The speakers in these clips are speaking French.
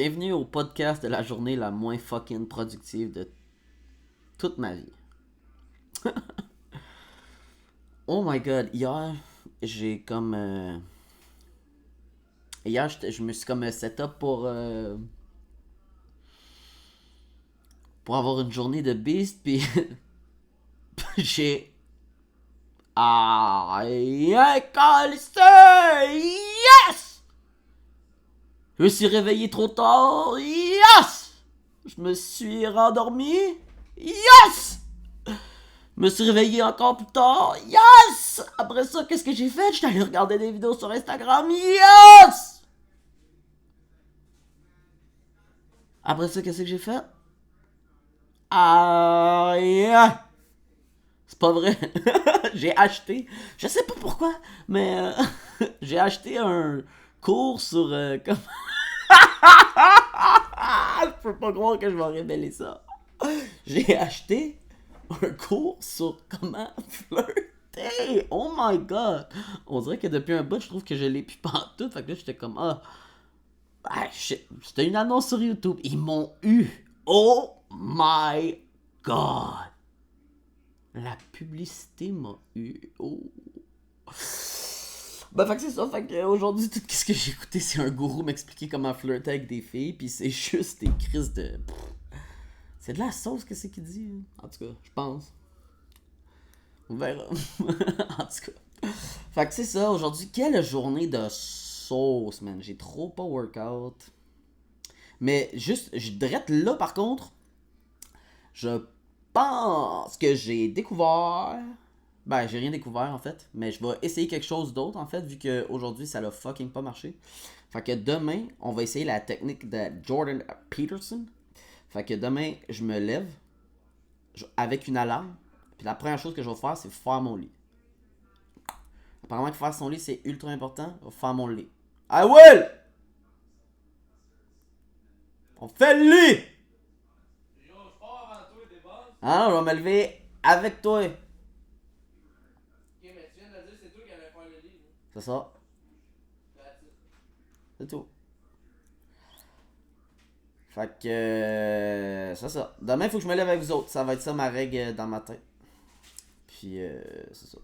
Bienvenue au podcast de la journée la moins fucking productive de toute ma vie. Oh my god, hier, j'ai comme. Hier, je me suis comme set up pour avoir une journée de beast, puis j'ai. Ah, yes! Je me suis réveillé trop tard, yes! Je me suis rendormi, yes! Je me suis réveillé encore plus tard. Yes! Après ça, qu'est-ce que j'ai fait? J'étais allé regarder des vidéos sur Instagram. Yes! Après ça, qu'est-ce que j'ai fait? Ah, yeah. C'est pas vrai. J'ai acheté. Je sais pas pourquoi, mais j'ai acheté un cours sur. Je peux pas croire que je vais révéler ça. J'ai acheté un cours sur comment flirter. Oh my god. On dirait que depuis un bout, je trouve que je l'ai plus pantoute. Fait que là, j'étais comme, c'était une annonce sur YouTube. Ils m'ont eu. Oh my god. La publicité m'a eu. Oh. Ben, fait que c'est ça. Fait que aujourd'hui, tout ce que j'ai écouté, c'est un gourou m'expliquer comment flirter avec des filles. Puis c'est juste des crises de. C'est de la sauce, qu'est-ce qu'il dit? En tout cas, je pense. On verra. En tout cas. Fait que c'est ça, aujourd'hui, quelle journée de sauce, man. J'ai trop pas workout. Mais juste, je drette là, par contre, je pense que j'ai découvert. Ben, j'ai rien découvert en fait, mais je vais essayer quelque chose d'autre en fait, vu qu'aujourd'hui ça l'a fucking pas marché. Fait que demain, on va essayer la technique de Jordan Peterson. Fait que demain, je me lève avec une alarme. Puis la première chose que je vais faire, c'est faire mon lit. Apparemment que faire son lit, c'est ultra important. Je vais faire mon lit. I will! On fait le lit! Ah non, je vais me lever avec toi. C'est ça. C'est tout. Fait que. C'est ça. Demain, il faut que je me lève avec vous autres. Ça va être ça ma règle dans ma tête. Puis, c'est ça.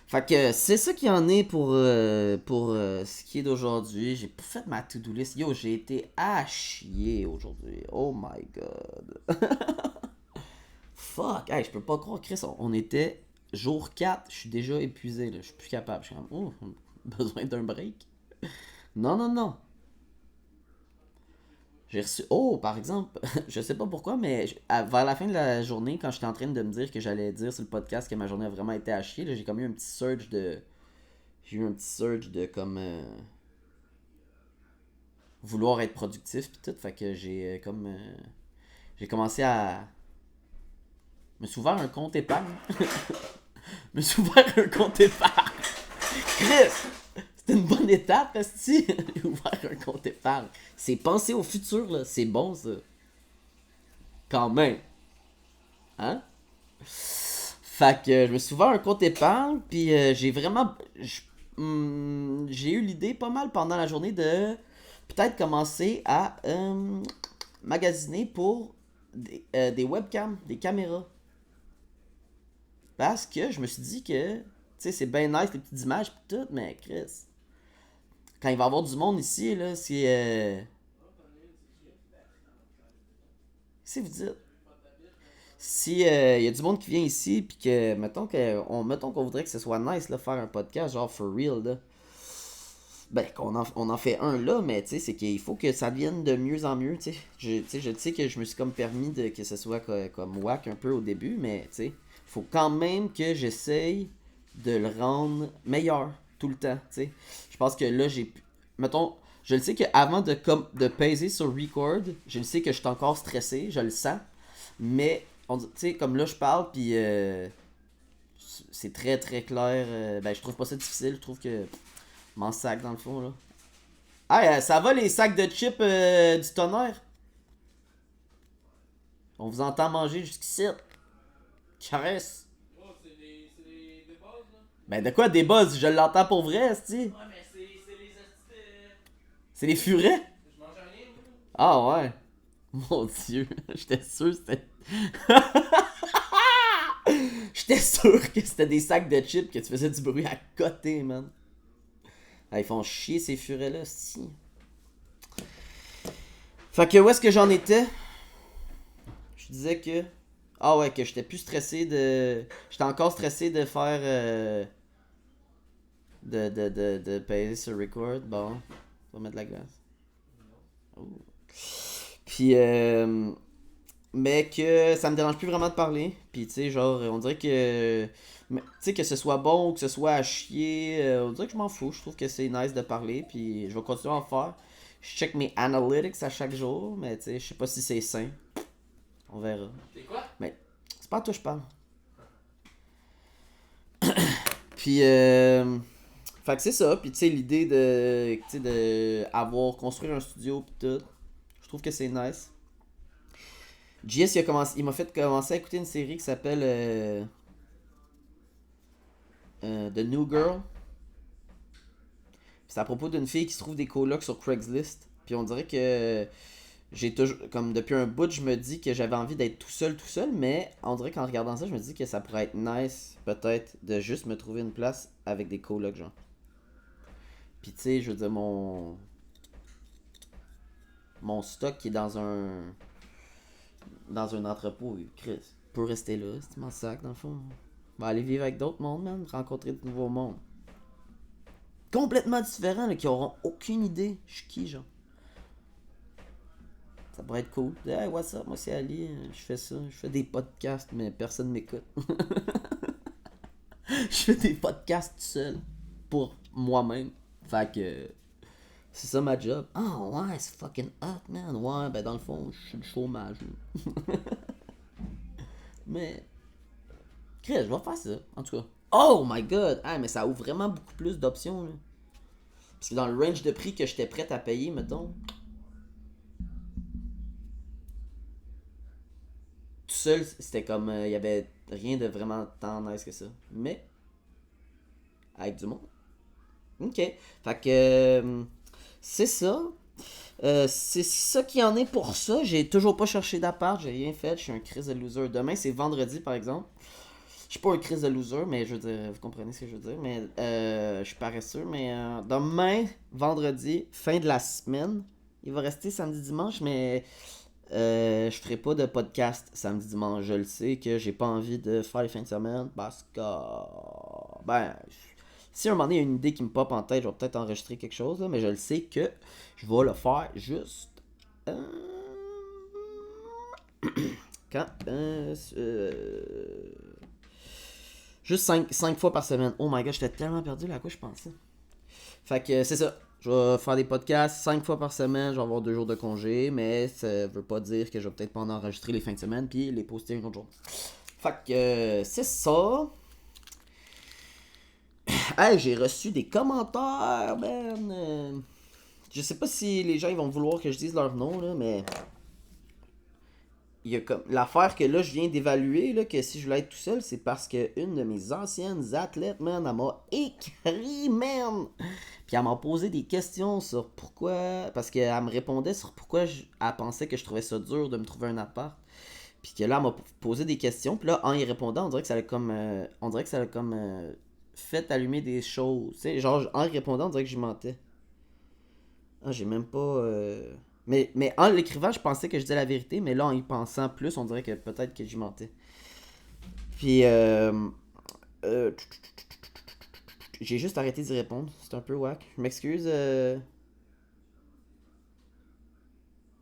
Fait que c'est ça qu'il y en est pour ce qui est d'aujourd'hui. J'ai pas fait ma to-do list. Yo, j'ai été à chier aujourd'hui. Oh my god. Fuck. Hey, je peux pas croire, Chris. On était jour 4. Je suis déjà épuisé. Là. Je suis plus capable. Je suis comme, oh, besoin d'un break. Non, non, non. J'ai reçu. Oh, par exemple, je sais pas pourquoi, mais vers la fin de la journée, quand j'étais en train de me dire que j'allais dire sur le podcast que ma journée a vraiment été à chier, là, j'ai comme eu un petit surge de. J'ai eu un petit surge de comme. Vouloir être productif pis tout. Fait que j'ai comme. J'ai commencé à. Me suis ouvert un compte épargne. Me suis ouvert un compte épargne. Chris! C'est une bonne étape, esti. J'ai ouvert un compte épargne. C'est penser au futur, là. C'est bon, ça. Quand même. Hein? Fait que je me suis ouvert un compte épargne, puis j'ai vraiment. J'ai eu l'idée pas mal pendant la journée de peut-être commencer à magasiner pour des webcams, des caméras. Parce que je me suis dit que, tu sais, c'est bien nice les petites images pis tout, mais Chris, quand il va y avoir du monde ici, là, c'est. Qu'est-ce que vous dites? Si y a du monde qui vient ici, puis que, mettons qu'on voudrait que ce soit nice, là, faire un podcast, genre for real, là. Ben, on en fait un là, mais tu sais, c'est qu'il faut que ça devienne de mieux en mieux, tu sais. Je sais que je me suis comme permis de que ce soit comme whack un peu au début, mais tu sais, faut quand même que j'essaye de le rendre meilleur tout le temps, tu sais. Je pense que là, mettons, je le sais qu'avant de peser sur record, je le sais que je suis encore stressé, je le sens, mais, tu sais, comme là, je parle, puis c'est très très clair. Ben, je trouve pas ça difficile, je trouve que m'en sac dans le fond là. Ah, ça va les sacs de chips du tonnerre? On vous entend manger jusqu'ici. Caresse. Ben de quoi des buzz? Je l'entends pour vrai, esti. C'est les furets? Ah ouais. Mon Dieu, j'étais sûr que c'était. J'étais sûr que c'était des sacs de chips que tu faisais du bruit à côté, man. Ah, ils font chier ces furets-là, si. Fait que où est-ce que j'en étais? Je disais que. Ah ouais, que j'étais plus stressé de. J'étais encore stressé de faire. De payer sur record. Bon, on va mettre la glace. Oh. Puis, mais que ça me dérange plus vraiment de parler. Puis, tu sais, genre, on dirait que. Tu sais, que ce soit bon ou que ce soit à chier, on dirait que je m'en fous. Je trouve que c'est nice de parler. Puis, je vais continuer à en faire. Je check mes analytics à chaque jour. Mais, tu sais, je sais pas si c'est sain. On verra. C'est quoi? Mais, c'est pas à toi que je parle. Puis, fait que c'est ça. Puis, tu sais, l'idée de. Tu sais, de avoir construit un studio. Puis tout. Je trouve que c'est nice. JS, il m'a fait commencer à écouter une série qui s'appelle The New Girl. C'est à propos d'une fille qui se trouve des colocs sur Craigslist. Puis on dirait que j'ai toujours, comme depuis un bout, je me dis que j'avais envie d'être tout seul, mais on dirait qu'en regardant ça, je me dis que ça pourrait être nice, peut-être, de juste me trouver une place avec des colocs, genre. Puis tu sais, je veux dire, mon stock qui est dans un entrepôt, Chris, peut rester là, c'est mon sac, dans le fond. Va aller vivre avec d'autres mondes, man, rencontrer de nouveaux mondes. Complètement différents, là, qui auront aucune idée. Je suis qui, genre. Ça pourrait être cool. Hey, what's up, moi c'est Ali, je fais ça. Je fais des podcasts, mais personne m'écoute. Je fais des podcasts tout seul. Pour moi-même. Fait que. C'est ça ma job. Ah ouais, c'est fucking hot, man. Ouais, ben dans le fond, je suis le chômage. Mais. Chris, je vais faire ça, en tout cas. Oh my god! Ah, mais ça ouvre vraiment beaucoup plus d'options, là. Parce que dans le range de prix que j'étais prêt à payer, mettons, tout seul, c'était comme. Il y avait rien de vraiment tant nice que ça. Mais, avec du monde. Ok. Fait que. C'est ça. C'est ça qui en est pour ça. J'ai toujours pas cherché d'appart, j'ai rien fait. Je suis un crise de loser. Demain, c'est vendredi, par exemple. Je suis pas un crise de loser, mais je veux dire, vous comprenez ce que je veux dire. Mais je suis paresseux. Mais demain, vendredi, fin de la semaine, il va rester samedi dimanche, mais je ferai pas de podcast samedi dimanche. Je le sais que j'ai pas envie de faire les fins de semaine parce que ben si à un moment donné il y a une idée qui me pop en tête, je vais peut-être enregistrer quelque chose, là, mais je le sais que je vais le faire juste euh, quand juste 5 fois par semaine. Oh my god, j'étais tellement perdu là à quoi je pensais. Fait que c'est ça. Je vais faire des podcasts 5 fois par semaine, je vais avoir 2 jours de congé, mais ça veut pas dire que je vais peut-être pas en enregistrer les fins de semaine puis les poster un autre jour. Fait que c'est ça. Hey, j'ai reçu des commentaires, man. Je sais pas si les gens ils vont vouloir que je dise leur nom, là, mais il y a comme l'affaire que là je viens d'évaluer là, que si je voulais être tout seul, c'est parce que une de mes anciennes athlètes, man, elle m'a écrit, man. Puis elle m'a posé des questions sur pourquoi, parce qu'elle me répondait sur pourquoi elle pensait que je trouvais ça dur de me trouver un appart. Puis que là elle m'a posé des questions, puis là en y répondant, on dirait que ça a comme on dirait que ça a comme fait allumer des choses, tu sais, genre en y répondant, on dirait que j'y mentais. Ah, j'ai même pas. Mais en l'écrivant, je pensais que je disais la vérité, mais là, en y pensant plus, on dirait que peut-être que j'y mentais. Puis, euh, j'ai juste arrêté d'y répondre. C'est un peu whack. Je m'excuse.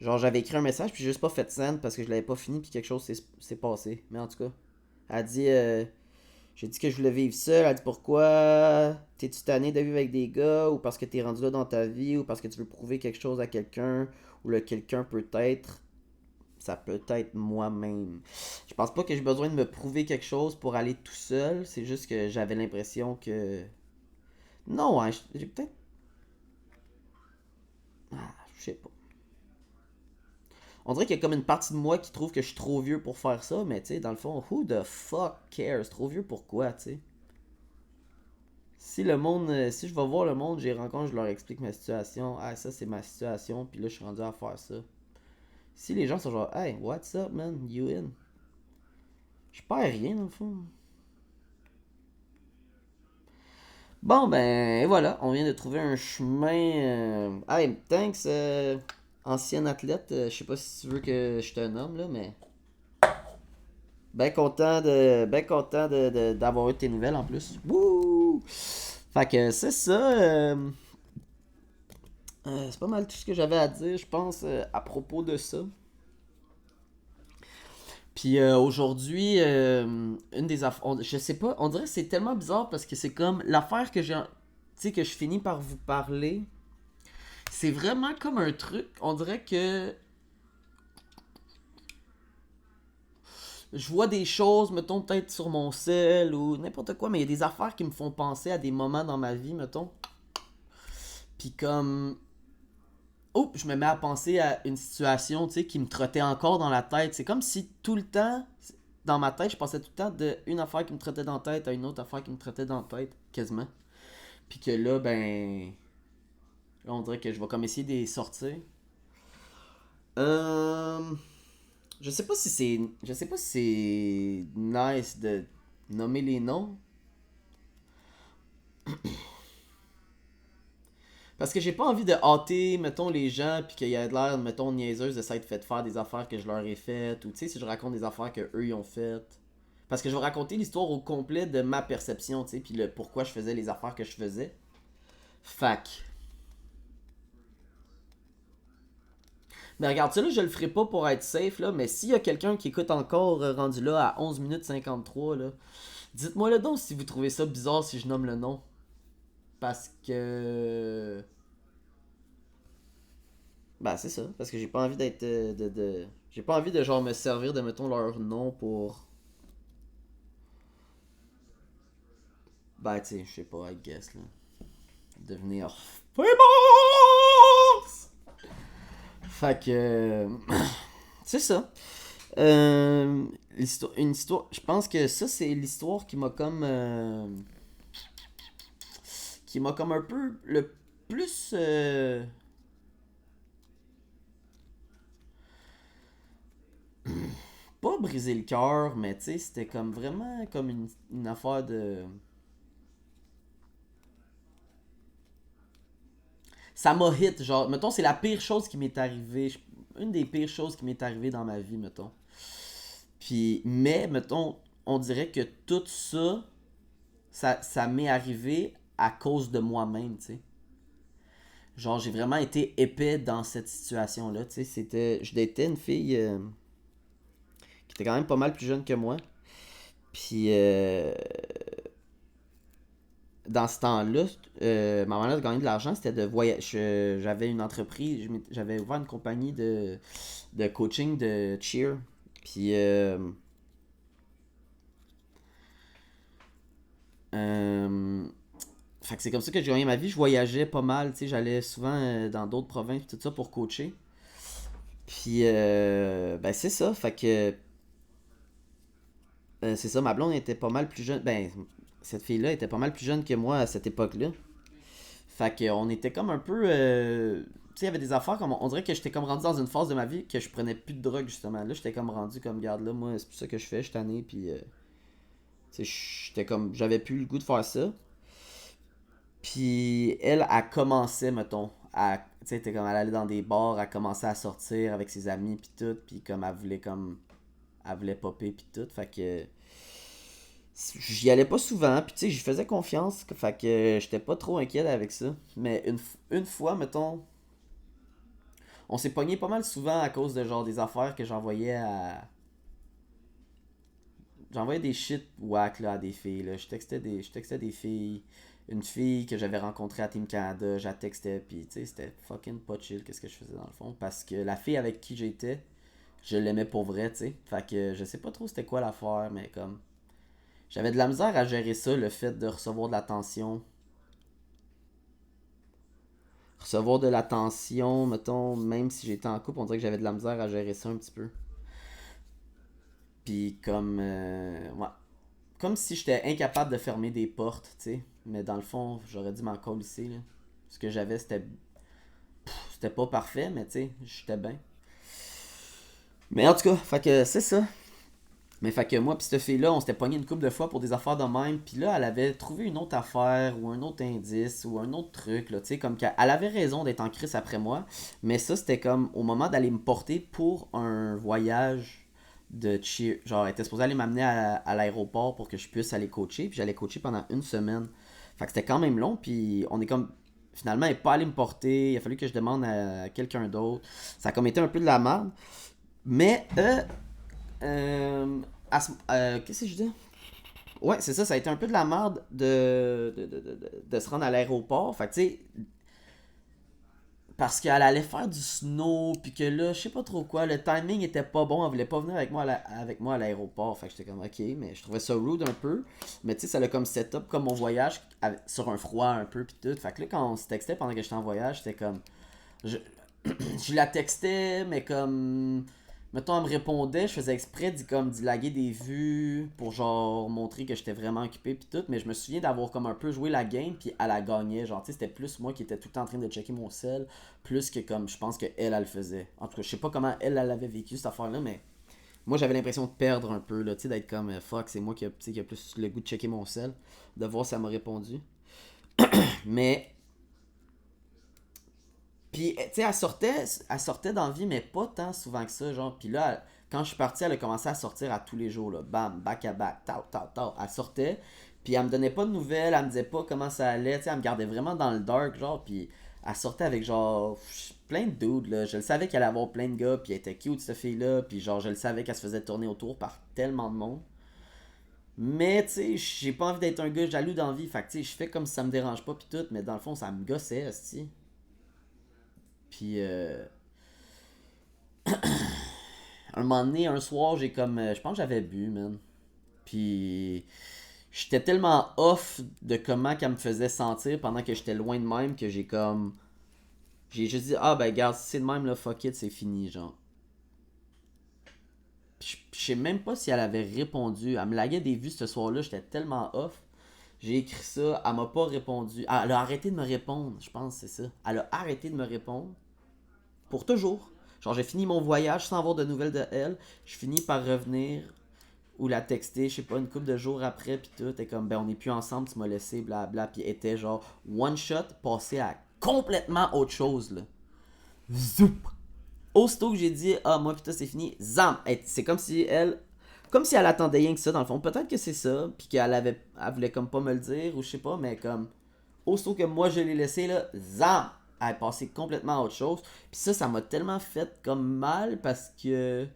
Genre, j'avais écrit un message, puis j'ai juste pas fait send parce que je l'avais pas fini, puis quelque chose s'est passé. Mais en tout cas, elle a dit. J'ai dit que je voulais vivre seul. Elle a dit pourquoi t'es-tu tanné de vivre avec des gars, ou parce que t'es rendu là dans ta vie, ou parce que tu veux prouver quelque chose à quelqu'un, ou le quelqu'un peut être. Ça peut être moi-même. Je pense pas que j'ai besoin de me prouver quelque chose pour aller tout seul. C'est juste que j'avais l'impression que. Non, hein, j'ai peut-être. Ah, je sais pas. On dirait qu'il y a comme une partie de moi qui trouve que je suis trop vieux pour faire ça, mais tu sais, dans le fond, who the fuck cares? Trop vieux pourquoi, tu sais? Si le monde, si je vais voir le monde, j'ai rencontre, je leur explique ma situation. Ah, ça c'est ma situation, puis là je suis rendu à faire ça. Si les gens sont genre, hey, what's up, man, you in? Je perds rien, dans le fond. Bon, ben, et voilà, on vient de trouver un chemin. Hey, thanks, ancienne athlète. Je sais pas si tu veux que je te nomme, là, mais. Ben content d'avoir eu tes nouvelles en plus. Wouh! Fait que c'est ça. C'est pas mal tout ce que j'avais à dire, je pense, à propos de ça. Puis aujourd'hui, une des affaires. Je sais pas, on dirait que c'est tellement bizarre parce que c'est comme l'affaire que j'ai. Tu sais, que je finis par vous parler. C'est vraiment comme un truc. On dirait que je vois des choses, mettons, peut-être sur mon sel ou n'importe quoi, mais il y a des affaires qui me font penser à des moments dans ma vie, mettons. Puis comme. Oh, je me mets à penser à une situation, tu sais, qui me trottait encore dans la tête. C'est comme si tout le temps, dans ma tête, je pensais tout le temps d'une affaire qui me trottait dans la tête à une autre affaire qui me trottait dans la tête, quasiment. Puis que là, ben. Là, on dirait que je vais comme essayer de les sortir. Euh. Je sais pas si c'est. Je sais pas si c'est nice de nommer les noms. Parce que j'ai pas envie de hâter, mettons, les gens, puis qu'il y a de l'air, mettons, niaiseuse de s'être fait faire des affaires que je leur ai faites, ou tu sais, si je raconte des affaires que eux ils ont faites. Parce que je vais raconter l'histoire au complet de ma perception, tu sais, puis le pourquoi je faisais les affaires que je faisais. Fac. Mais regarde, ça là, je le ferai pas pour être safe, là, mais s'il y a quelqu'un qui écoute encore rendu là à 11 minutes 53, là, dites-moi le donc si vous trouvez ça bizarre si je nomme le nom. Parce que. Bah, c'est ça. Parce que j'ai pas envie d'être. J'ai pas envie de genre me servir de, mettons, leur nom pour. Bah, tu sais, je sais pas, I guess, là. Devenir. Famous! Fait que. C'est ça. Une histoire. Je pense que ça, c'est l'histoire qui m'a comme. Qui m'a comme un peu le plus. Pas brisé le cœur, mais tu sais, c'était comme vraiment comme une affaire de. Ça m'a hit, genre, mettons, c'est la pire chose qui m'est arrivée. Une des pires choses qui m'est arrivée dans ma vie, mettons. Puis, mais, mettons, on dirait que tout ça, ça m'est arrivé à cause de moi-même, tu sais. Genre, j'ai vraiment été épais dans cette situation-là, tu sais. Je datais une fille qui était quand même pas mal plus jeune que moi. Puis, dans ce temps-là, ma manière de gagner de l'argent, c'était de voyager. J'avais une entreprise, j'avais ouvert une compagnie de coaching de cheer. Puis, euh, fait que c'est comme ça que j'ai gagné ma vie. Je voyageais pas mal, tu sais, j'allais souvent dans d'autres provinces, tout ça pour coacher. Puis, ben c'est ça. Fait que, c'est ça, ma blonde était pas mal plus jeune. Ben, cette fille-là était pas mal plus jeune que moi à cette époque-là. Fait qu'on était comme un peu. Tu sais, il y avait des affaires comme. On dirait que j'étais comme rendu dans une phase de ma vie que je prenais plus de drogue, justement. Là, j'étais comme rendu comme, garde là, moi, c'est plus ça que je fais, je suis tanné, puis. Tu sais, j'étais comme. J'avais plus le goût de faire ça. Puis elle, a commencé, mettons, à. Tu sais, comme elle allait dans des bars, elle commençait à sortir avec ses amis, puis tout, puis comme elle voulait comme. Elle voulait popper, puis tout. Fait que. J'y allais pas souvent, puis tu sais, j'y faisais confiance, fait que j'étais pas trop inquiet avec ça. Mais une fois, mettons, on s'est pogné pas mal souvent à cause de genre des affaires que j'envoyais à. J'envoyais des shit whack là, à des filles. Là. Je textais des filles. Une fille que j'avais rencontrée à Team Canada, je la textais, puis tu sais, c'était fucking pas chill qu'est-ce que je faisais dans le fond. Parce que la fille avec qui j'étais, je l'aimais pour vrai, tu sais. Fait que je sais pas trop c'était quoi l'affaire, mais comme. J'avais de la misère à gérer ça, le fait de recevoir de l'attention. Recevoir de l'attention, mettons, même si j'étais en couple, on dirait que j'avais de la misère à gérer ça un petit peu. Puis comme. Ouais. Comme si j'étais incapable de fermer des portes, tu sais. Mais dans le fond, j'aurais dû m'en colisser, là. Ce que j'avais, c'était pas parfait, mais tu sais, j'étais bien. Mais en tout cas, fait que c'est ça. Mais fait que moi pis cette fille-là, on s'était pogné une couple de fois pour des affaires de même. Puis là, elle avait trouvé une autre affaire ou un autre indice ou un autre truc, là, tu sais, comme qu'elle avait raison d'être en crise après moi. Mais ça, c'était comme au moment d'aller me porter pour un voyage de cheer. Genre, elle était supposée aller m'amener à l'aéroport pour que je puisse aller coacher. Puis j'allais coacher pendant une semaine. Fait que c'était quand même long. Puis on est comme. Finalement, elle n'est pas allée me porter. Il a fallu que je demande à quelqu'un d'autre. Ça a comme été un peu de la merde. Mais qu'est-ce que je dis? Ouais, c'est ça, ça a été un peu de la merde de se rendre à l'aéroport. Fait que, tu sais, parce qu'elle allait faire du snow, puis que là, je sais pas trop quoi, le timing était pas bon, elle voulait pas venir avec moi avec moi à l'aéroport. Fait que j'étais comme, ok, mais je trouvais ça rude un peu. Mais tu sais, ça l'a comme setup comme mon voyage sur un froid un peu, puis tout. Fait que là, quand on se textait pendant que j'étais en voyage, c'était comme. Je, je la textais, mais comme. Mettons, elle me répondait, je faisais exprès d'y laguer des vues pour genre montrer que j'étais vraiment occupé pis tout, mais je me souviens d'avoir comme un peu joué la game puis elle a gagné, genre tu sais c'était plus moi qui étais tout le temps en train de checker mon sel, plus que comme je pense que elle le faisait. En tout cas, je sais pas comment elle avait vécu cette affaire là, mais moi j'avais l'impression de perdre un peu là, tu sais d'être comme fuck, c'est moi qui a plus le goût de checker mon sel, de voir si elle m'a répondu. Mais puis, tu sais, elle sortait dans la vie, mais pas tant souvent que ça, genre. Puis là, quand je suis parti, elle a commencé à sortir à tous les jours, là. Bam, back à back, tau, tau, tau. Elle sortait, puis elle me donnait pas de nouvelles, elle me disait pas comment ça allait, tu sais, elle me gardait vraiment dans le dark, genre. Puis elle sortait avec, genre, plein de dudes, là. Je le savais qu'elle allait avoir plein de gars, puis elle était cute, cette fille-là. Puis, genre, je le savais qu'elle se faisait tourner autour par tellement de monde. Mais, tu sais, j'ai pas envie d'être un gars jaloux dans la vie. Fait que, tu sais, je fais comme si ça me dérange pas, puis tout, mais dans le fond, ça me gossait, aussi. Puis, un moment donné, un soir, j'ai comme. Je pense que j'avais bu, man. Puis. J'étais tellement off de comment qu'elle me faisait sentir pendant que j'étais loin de même que j'ai comme. J'ai juste dit, ah ben, regarde, si c'est de même, là, fuck it, c'est fini, genre. Je sais même pas si elle avait répondu. Elle me laguait des vues ce soir-là, j'étais tellement off. J'ai écrit ça, elle m'a pas répondu. Ah, elle a arrêté de me répondre, je pense, c'est ça. Elle a arrêté de me répondre. Pour toujours. Genre, j'ai fini mon voyage sans avoir de nouvelles de elle. Je finis par revenir ou la texter, je sais pas, une couple de jours après, puis tout, t'es comme, ben on est plus ensemble, tu m'as laissé, blabla, puis était genre, one shot, passé à complètement autre chose, là. Zoup! Aussitôt que j'ai dit, ah, moi, putain, c'est fini, zam! C'est comme si elle attendait rien que ça, dans le fond. Peut-être que c'est ça, puis elle voulait comme pas me le dire, ou je sais pas, mais comme, aussitôt que moi je l'ai laissé, là, zam! Elle est passée complètement à autre chose. Puis ça m'a tellement fait comme mal parce que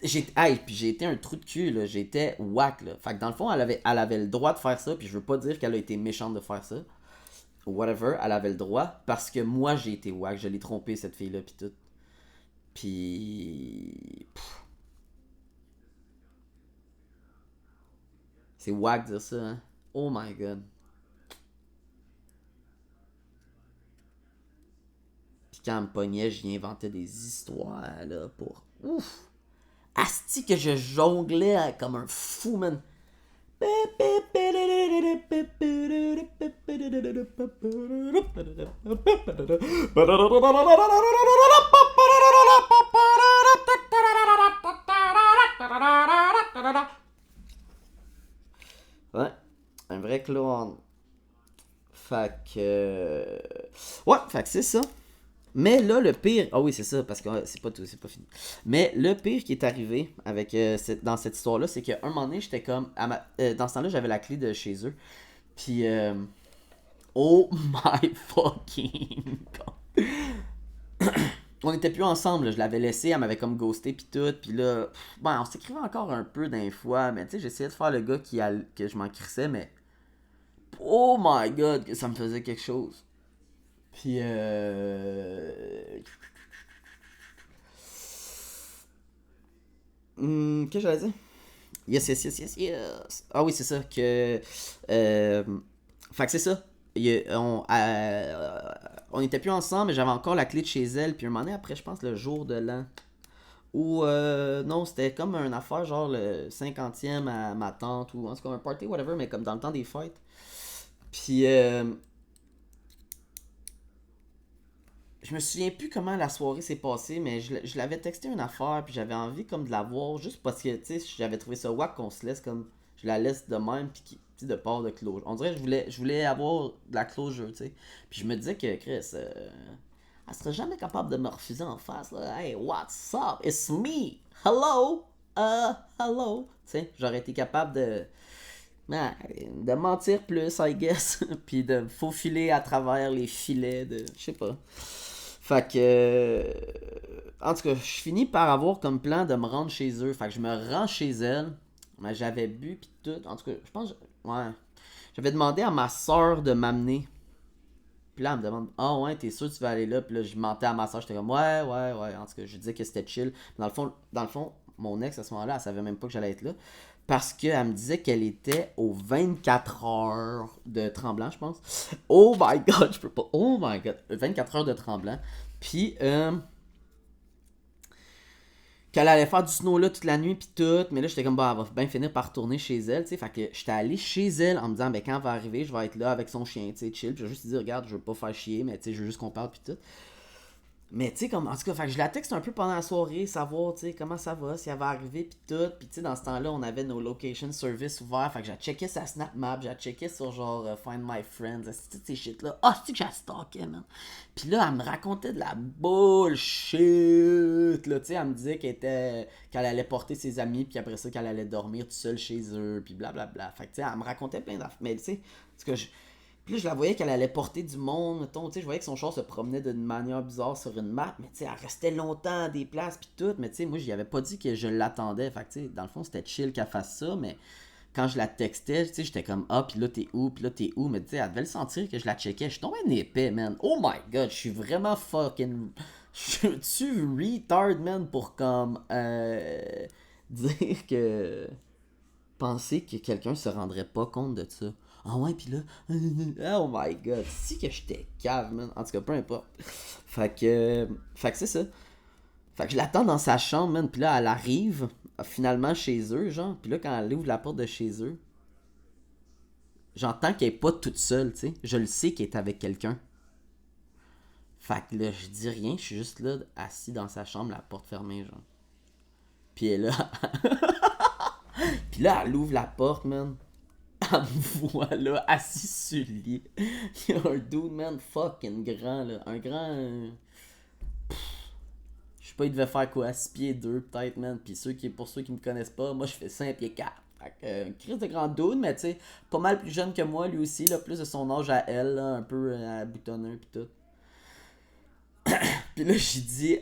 puis j'ai été un trou de cul, là. J'étais whack, là. Fait que dans le fond, elle avait le droit de faire ça, puis je veux pas dire qu'elle a été méchante de faire ça. Whatever, elle avait le droit, parce que moi, j'ai été whack. Je l'ai trompé, cette fille-là, puis tout. Puis. C'est whack de dire ça, hein. Oh my god. Puis quand elle me pognait, j'y inventais des histoires, là, pour. Ouf! Asti que je jonglais comme un fou, man. Ouais, un vrai clown. Fait que. Ouais, fait que c'est ça. Mais là, le pire. Ah oui, c'est ça, parce que c'est pas tout, c'est pas fini. Mais le pire qui est arrivé dans cette histoire-là, c'est qu'à un moment donné, j'étais comme. Dans ce temps-là, j'avais la clé de chez eux. Puis. Oh my fucking god. On était plus ensemble, là. Je l'avais laissé, elle m'avait comme ghosté, puis tout. Puis là. Bon, on s'écrivait encore un peu d'un fois, mais tu sais, j'essayais de faire le gars que je m'en crissais, mais. Oh my god, que ça me faisait quelque chose. Puis. Qu'est-ce que j'allais dire? Yes, yes, yes, yes, yes. Ah oui, c'est ça. Euh, Fait que c'est ça. On était plus ensemble, mais j'avais encore la clé de chez elle. Puis un moment donné, après, je pense, le jour de l'an. Ou non, c'était comme une affaire, genre le 50e à ma tante. Ou en tout cas, un party, whatever, mais comme dans le temps des fêtes. Puis je me souviens plus comment la soirée s'est passée, mais je l'avais texté une affaire, puis j'avais envie comme de la voir, juste parce que, tu sais, j'avais trouvé ça wack qu'on se laisse comme, je la laisse de même, puis de part de closure. On dirait que je voulais avoir de la closure, tu sais. Puis je me disais que, Chris, elle serait jamais capable de me refuser en face, là. Hey, what's up? It's me! Hello! Hello! Tu sais, j'aurais été capable de mentir plus, I guess, puis de me faufiler à travers les filets de... Je sais pas. Fait que... en tout cas, je finis par avoir comme plan de me rendre chez eux. Fait que je me rends chez elle. Mais j'avais bu pis tout. En tout cas, je pense... Ouais. J'avais demandé à ma soeur de m'amener. Puis là, elle me demande, ah ouais, t'es sûr que tu vas aller là? Puis là, je mentais à ma soeur, j'étais comme, ouais. En tout cas, je disais que c'était chill. Dans le fond, mon ex, à ce moment-là, elle savait même pas que j'allais être là. Parce qu'elle me disait qu'elle était aux 24 heures de Tremblant, je pense. Oh my god, je peux pas. Oh my god. 24 heures de Tremblant. Puis, qu'elle allait faire du snow là toute la nuit puis tout, mais là j'étais comme bah elle va bien finir par retourner chez elle, tu sais, fait que j'étais allé chez elle en me disant ben quand elle va arriver, je vais être là avec son chien, tu sais, chill, puis je vais juste lui dire regarde, je veux pas faire chier, mais tu sais, je veux juste qu'on parle puis tout. Mais tu sais, comme en tout cas, fait que je la texte un peu pendant la soirée, savoir, tu sais, comment ça va, si elle va arriver, pis tout. Pis tu sais, dans ce temps-là, on avait nos location service ouverts, fait que j'ai checké sa Snap Map, j'ai checké sur genre Find My Friends, toutes ces shit-là. Ah, c'est que j'ai stalké, man. Pis là, elle me racontait de la bullshit, là, tu sais, elle me disait qu'elle allait porter ses amis, puis après ça, qu'elle allait dormir toute seule chez eux, puis blablabla. Fait que tu sais, elle me racontait plein d'affaires. Mais tu sais, parce que puis là, je la voyais qu'elle allait porter du monde, mettons, tu sais, je voyais que son char se promenait d'une manière bizarre sur une map, mais tu sais, elle restait longtemps à des places, puis tout, mais tu sais, moi, j'y avais pas dit que je l'attendais, fait que tu sais, dans le fond, c'était chill qu'elle fasse ça, mais quand je la textais, tu sais, j'étais comme, ah, puis là, t'es où, mais tu sais, elle devait le sentir que je la checkais, je suis tombé un épais, man, oh my god, je suis vraiment fucking, je suis retard, man, pour comme, dire que, penser que quelqu'un se rendrait pas compte de ça. Ah ouais, pis là, oh my god, si que j'étais cave, man. En tout cas, peu importe. Fait que c'est ça. Fait que je l'attends dans sa chambre, man. Pis là, elle arrive finalement chez eux, genre. Pis là, quand elle ouvre la porte de chez eux, j'entends qu'elle est pas toute seule, tu sais. Je le sais qu'elle est avec quelqu'un. Fait que là, je dis rien, je suis juste là, assis dans sa chambre, la porte fermée, genre. Pis elle est là. Pis là, elle ouvre la porte, man. Elle me voit là, assis sur le lit. Il y a un dude, man, fucking grand, là. Un grand. Je sais pas, il devait faire quoi, 6 pieds 2 peut-être, man. Puis pour ceux qui me connaissent pas, moi je fais 5 pieds 4. Fait que, crise de grand dude, mais tu sais, pas mal plus jeune que moi, lui aussi, là, plus de son âge à elle, là, un peu boutonneux pis tout. Pis là, j'ai dit,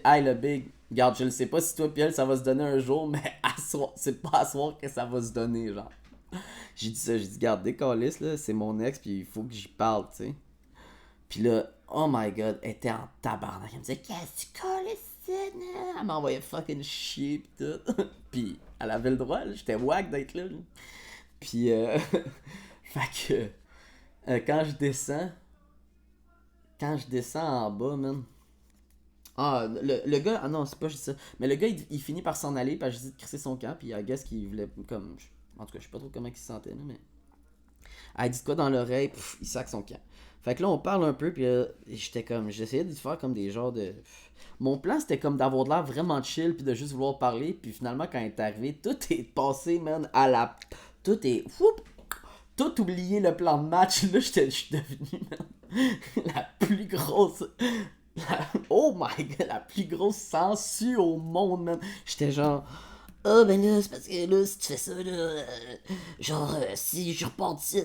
hey le big, regarde, je le sais pas si toi pis elle ça va se donner un jour, mais à soir, c'est pas à soir que ça va se donner, genre. J'ai dit ça, j'ai dit, garde, décalisse, là, c'est mon ex, puis il faut que j'y parle, tu sais. Puis là, oh my god, elle était en tabarnak. Elle me disait, qu'est-ce que tu calisses, là? Elle m'envoyait fucking chier, pis tout. Puis elle avait le droit, là, j'étais wack d'être là. Puis, fait que, quand je descends en bas, man. Ah, le gars, ah non, c'est pas juste ça. Mais le gars, il finit par s'en aller, puis je dis de crisser son camp, puis I guess qu'il voulait, comme, en tout cas, je sais pas trop comment il se sentait, là, mais. Elle dit quoi dans l'oreille, il sac son camp. Fait que là, on parle un peu, puis j'étais comme, j'essayais de faire comme des genres de. Mon plan, c'était comme d'avoir de l'air vraiment chill, puis de juste vouloir parler, puis finalement, quand il est arrivé, tout est passé, man, à la. Tout est. Whoop, tout oublié le plan de match, là, je suis devenu, man, la plus grosse. Oh my god, la plus grosse sangsue au monde, man. J'étais genre. Ah ben là, c'est parce que là, si tu fais ça, là, genre, si je repars d'ici,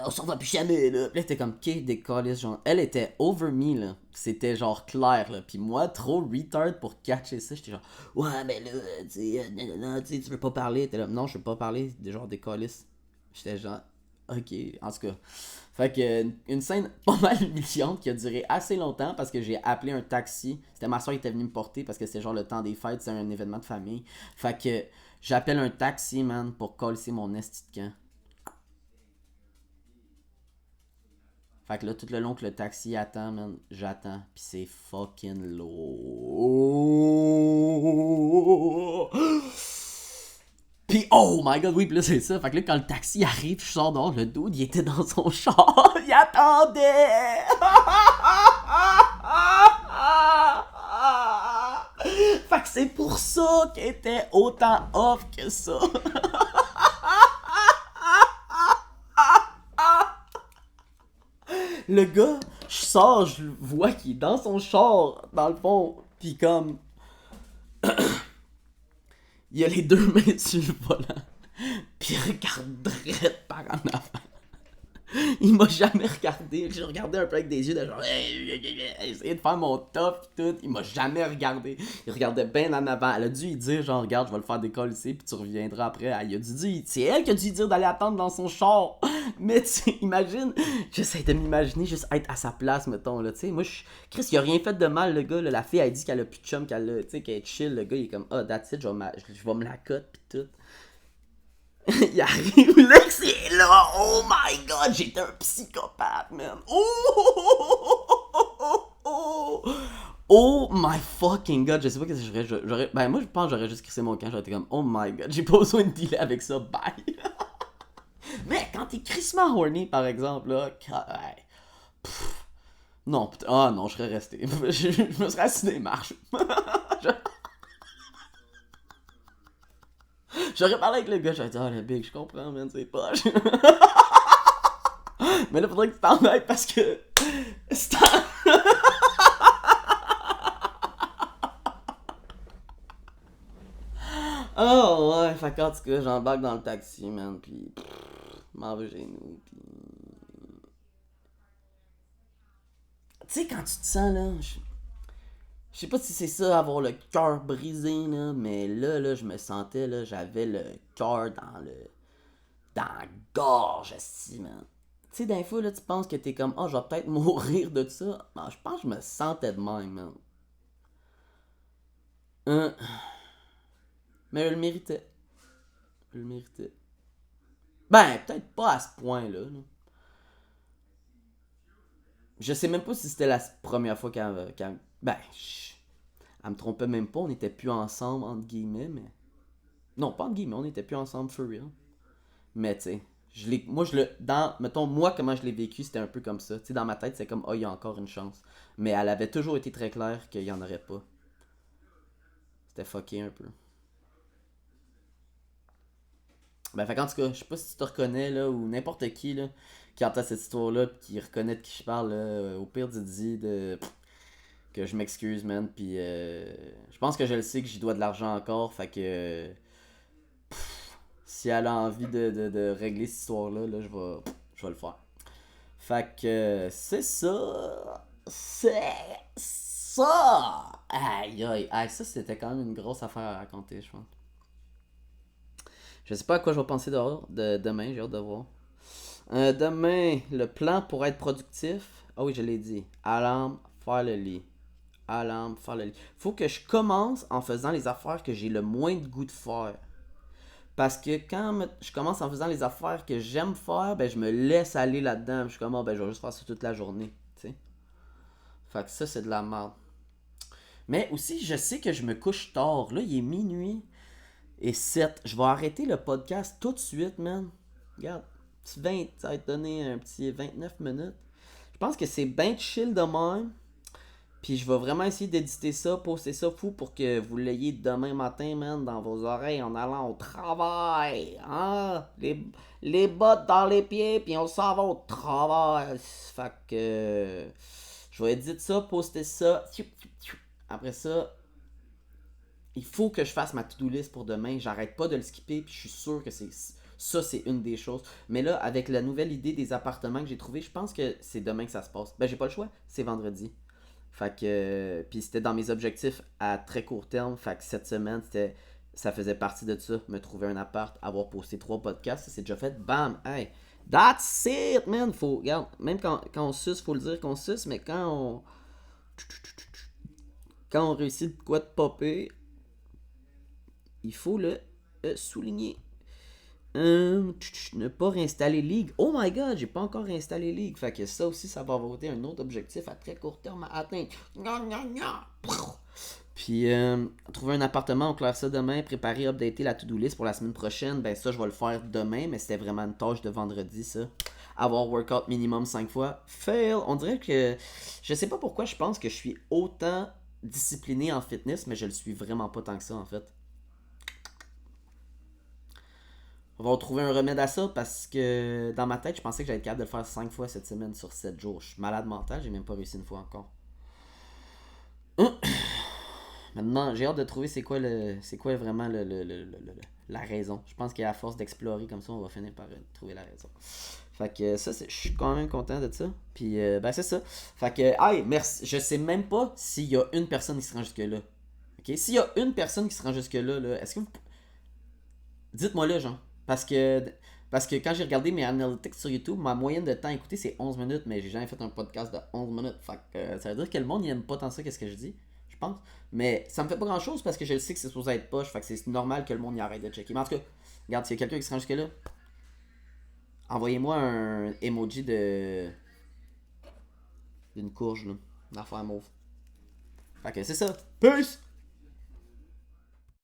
on s'en va plus jamais, là. Puis là, t'es comme, ok, des calices, genre, elle était over me, là. C'était genre clair, là. Puis moi, trop retard pour catcher ça, j'étais genre, ouais, ben là, tu sais, non, tu veux pas parler. T'es là, non, je veux pas parler, genre, des calices. J'étais genre, ok, en tout cas. Fait que une scène pas mal humiliante qui a duré assez longtemps parce que j'ai appelé un taxi. C'était ma soeur qui était venue me porter parce que c'était genre le temps des fêtes, c'est un événement de famille. Fait que j'appelle un taxi, man, pour coller mon esti de camp. Fait que là, tout le long que le taxi attend, man, j'attends. Pis c'est fucking lourd. Pis oh my god, oui, pis là c'est ça. Fait que là, quand le taxi arrive, je sors dehors, le dude, il était dans son char. Il attendait. que c'est pour ça qu'elle était autant off que ça. Le gars, je sors, je le vois qu'il est dans son char, dans le fond, pis comme... il a les deux mains sur le volant, pis il regarde direct par en avant. Il m'a jamais regardé. J'ai regardé un peu avec des yeux de genre... Essayé de faire mon top pis tout. Il m'a jamais regardé. Il regardait bien en avant. Elle a dû lui dire genre, regarde, je vais le faire décoller ici puis tu reviendras après. Il a dû dire... C'est elle qui a dû lui dire d'aller attendre dans son char. Mais tu sais, imagine... J'essaie de m'imaginer juste être à sa place, mettons, là. Tu sais, moi, Chris, il a rien fait de mal, le gars, là. La fille, elle dit qu'elle a plus de chum, qu'elle a... Tu sais, qu'elle est chill. Le gars, il est comme... Ah, that's it, je vais me la cote pis tout. Il arrive, Lex est là, oh my god, j'étais un psychopathe, man. Oh my fucking god, je sais pas qu'est-ce que j'aurais. Ben, moi, je pense que j'aurais juste crissé mon camp, j'aurais été comme, oh my god, j'ai pas besoin de dealer avec ça, bye. Mais quand t'es crissement horny, par exemple, là, non, non, je serais resté. Je me serais assis des marches. J'aurais parlé avec le gars, j'aurais dit, le big, je comprends, man, c'est poche. Mais là, faudrait que tu t'en ailles parce que. C'est oh ouais, fait qu'en tout cas, j'embarque dans le taxi, man, pis. M'en vais chez nous, pis. Tu sais, quand tu te sens, là. Je sais pas si c'est ça, avoir le cœur brisé, là, mais là, je me sentais, là, j'avais le cœur dans la gorge, si, man. Tu sais, d'un fois, là, tu penses que t'es comme, je vais peut-être mourir de ça. Non, je pense que je me sentais de même, man. Hein. Mais je le méritais. Je le méritais. Ben, peut-être pas à ce point-là. Là. Je sais même pas si c'était la première fois qu'elle ben, elle me trompait même pas. On était plus ensemble, entre guillemets, mais... Non, pas entre guillemets, on était plus ensemble for real. Mais, tu sais, moi, mettons, moi, comment je l'ai vécu, c'était un peu comme ça. Tu sais, dans ma tête, c'est comme, il y a encore une chance. Mais elle avait toujours été très claire qu'il y en aurait pas. C'était fucké un peu. Ben, fait qu'en tout cas, je sais pas si tu te reconnais, là, ou n'importe qui, là, qui entend cette histoire-là, pis qui reconnaît de qui je parle, là, au pire, dis que je m'excuse, man, pis je pense que je le sais que j'y dois de l'argent encore, fait que si elle a envie de régler cette histoire-là, là, je vais le faire. Fait que c'est ça. C'est ça. Aïe, aïe, aïe, ça c'était quand même une grosse affaire à raconter, je pense. Je sais pas à quoi je vais penser demain, j'ai hâte de voir. Demain, le plan pour être productif. Ah oui, je l'ai dit. Alarme, faire le lit. Alarme, faire le lit. Faut que je commence en faisant les affaires que j'ai le moins de goût de faire. Parce que quand je commence en faisant les affaires que j'aime faire, ben je me laisse aller là-dedans. Je suis comme, ben je vais juste faire ça toute la journée. T'sais. Fait que ça, c'est de la merde. Mais aussi, je sais que je me couche tard. Là, il est minuit et 7. Je vais arrêter le podcast tout de suite, man. Regarde, petit 20, ça va te donner un petit 29 minutes. Je pense que c'est bien chill de même. Puis je vais vraiment essayer d'éditer ça, poster ça fou pour que vous l'ayez demain matin, man, dans vos oreilles en allant au travail. Hein? Les bottes dans les pieds, puis on s'en va au travail. Fait que je vais éditer ça, poster ça. Après ça, il faut que je fasse ma to-do list pour demain. J'arrête pas de le skipper, puis je suis sûr que c'est une des choses. Mais là, avec la nouvelle idée des appartements que j'ai trouvé, je pense que c'est demain que ça se passe. Ben, j'ai pas le choix, c'est vendredi. Fait que. Puis c'était dans mes objectifs à très court terme. Fait que cette semaine, ça faisait partie de ça. Me trouver un appart, avoir posté 3 podcasts, ça c'est déjà fait. Bam! Hey! That's it, man! Regarde, même quand on suce, faut le dire qu'on suce, mais quand on réussit de quoi de popper, il faut le souligner. Ne pas réinstaller League. Oh my god, j'ai pas encore réinstallé League. Fait que ça aussi, ça va voter un autre objectif à très court terme à atteindre. Puis, trouver un appartement, on claire ça demain, préparer, updater la to-do list pour la semaine prochaine. Ben ça, je vais le faire demain, mais c'était vraiment une tâche de vendredi, ça. Avoir workout minimum 5 fois. Fail. On dirait que... Je sais pas pourquoi je pense que je suis autant discipliné en fitness, mais je le suis vraiment pas tant que ça en fait. On va trouver un remède à ça parce que dans ma tête, je pensais que j'allais être capable de le faire 5 fois cette semaine sur 7 jours. Je suis malade mental, j'ai même pas réussi une fois encore. Maintenant, j'ai hâte de trouver c'est quoi vraiment la raison. Je pense qu'à force d'explorer comme ça, on va finir par trouver la raison. Fait que ça, je suis quand même content de ça. Puis, ben c'est ça. Fait que, hey, merci. Je sais même pas s'il y a une personne qui se rend jusque-là. Ok? S'il y a une personne qui se rend jusque-là, là, est-ce que vous. Dites-moi là, genre. Parce que quand j'ai regardé mes analytics sur YouTube, ma moyenne de temps écouté c'est 11 minutes, mais j'ai jamais fait un podcast de 11 minutes. Fait que ça veut dire que le monde n'aime pas tant ça qu'est-ce que je dis, je pense. Mais ça me fait pas grand chose parce que je sais que c'est supposé être poche, fait que c'est normal que le monde y arrête de checker. Mais en tout cas, regarde, s'il y a quelqu'un qui se rend jusque-là, envoyez-moi un emoji d'une courge, là, d'affaire mauve. Fait que c'est ça. Peace!